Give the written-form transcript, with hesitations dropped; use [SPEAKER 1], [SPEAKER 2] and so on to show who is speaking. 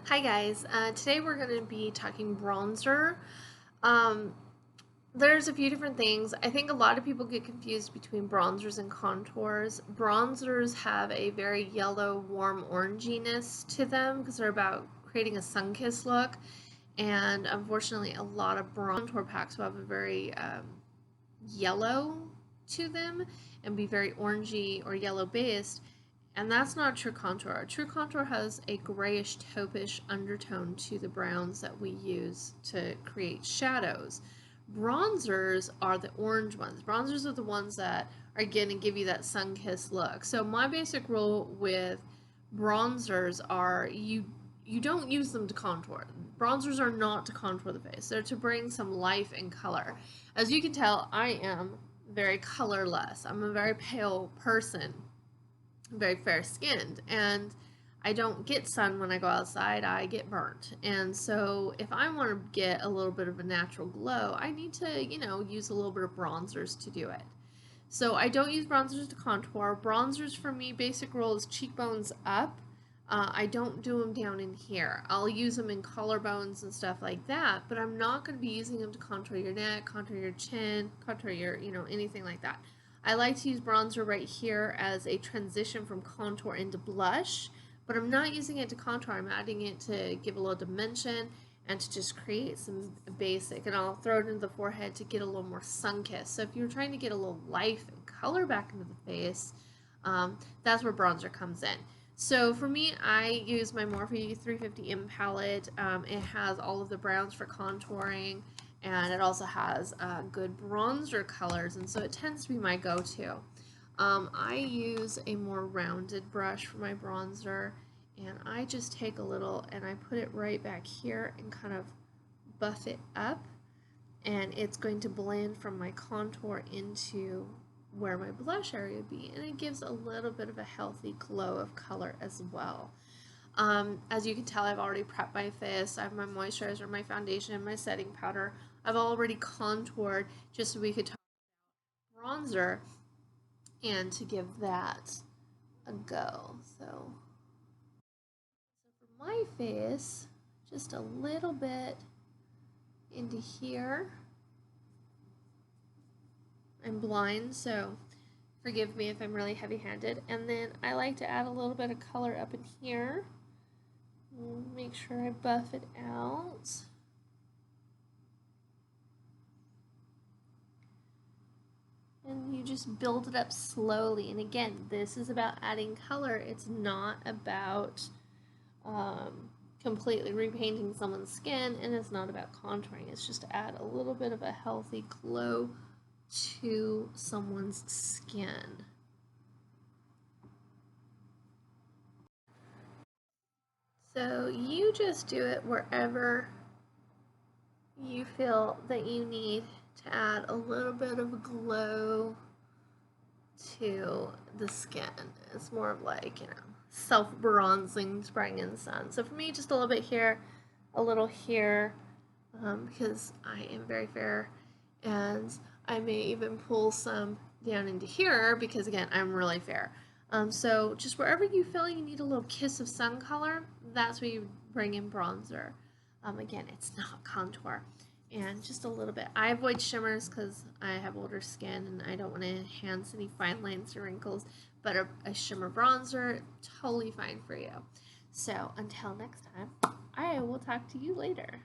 [SPEAKER 1] Hi guys, today we're going to be talking bronzer. Um, there's a few different things. I think a lot of people get confused between bronzers and contours. Bronzers have a very yellow, warm oranginess to them because they're about creating a sun-kissed look. And unfortunately, a lot of contour packs will have a very yellow to them and be very orangey or yellow based. And that's not a true contour. A true contour has a grayish taupish undertone to the browns that we use to create shadows. Bronzers are the orange ones. Bronzers are the ones that are going to give you that sun-kissed look. So my basic rule with bronzers are you don't use them to contour. Bronzers are not to contour the face. They're to bring some life and color. As you can tell, I am very colorless. I'm a very pale person, very fair skinned, and I don't get sun when I go outside. I get burnt. And so if I want to get a little bit of a natural glow, I need to, use a little bit of bronzers to do it. So I don't use bronzers to contour. Bronzers for me, basic rule is cheekbones up. I don't do them down in here. I'll use them in collarbones and stuff like that, but I'm not going to be using them to contour your neck, contour your chin, contour your, anything like that. I like to use bronzer right here as a transition from contour into blush, but I'm not using it to contour. I'm adding it to give a little dimension and to just create some basic, and I'll throw it into the forehead to get a little more sun-kissed. So if you're trying to get a little life and color back into the face, that's where bronzer comes in. So for me, I use my Morphe 350M palette. It has all of the browns for contouring, and it also has good bronzer colors, and so it tends to be my go-to. I use a more rounded brush for my bronzer, and I just take a little and I put it right back here and kind of buff it up, and it's going to blend from my contour into where my blush area would be, and it gives a little bit of a healthy glow of color as well. As you can tell, I've already prepped my face. I have my moisturizer, my foundation, my setting powder. I've already contoured just so we could talk about bronzer and to give that a go. So for my face, just a little bit into here. I'm blind, so forgive me if I'm really heavy-handed. And then I like to add a little bit of color up in here. Make sure I buff it out. And you just build it up slowly. And again, this is about adding color. It's not about completely repainting someone's skin, and it's not about contouring. It's just to add a little bit of a healthy glow to someone's skin. So you just do it wherever you feel that you need to add a little bit of glow to the skin. It's more of like, self-bronzing, spraying in the sun. So for me, just a little bit here, a little here, because I am very fair, and I may even pull some down into here because, again, I'm really fair. So just wherever you feel you need a little kiss of sun color, that's where you bring in bronzer. Again, it's not contour. And just a little bit. I avoid shimmers because I have older skin and I don't want to enhance any fine lines or wrinkles, but a shimmer bronzer, totally fine for you. So until next time, I will talk to you later.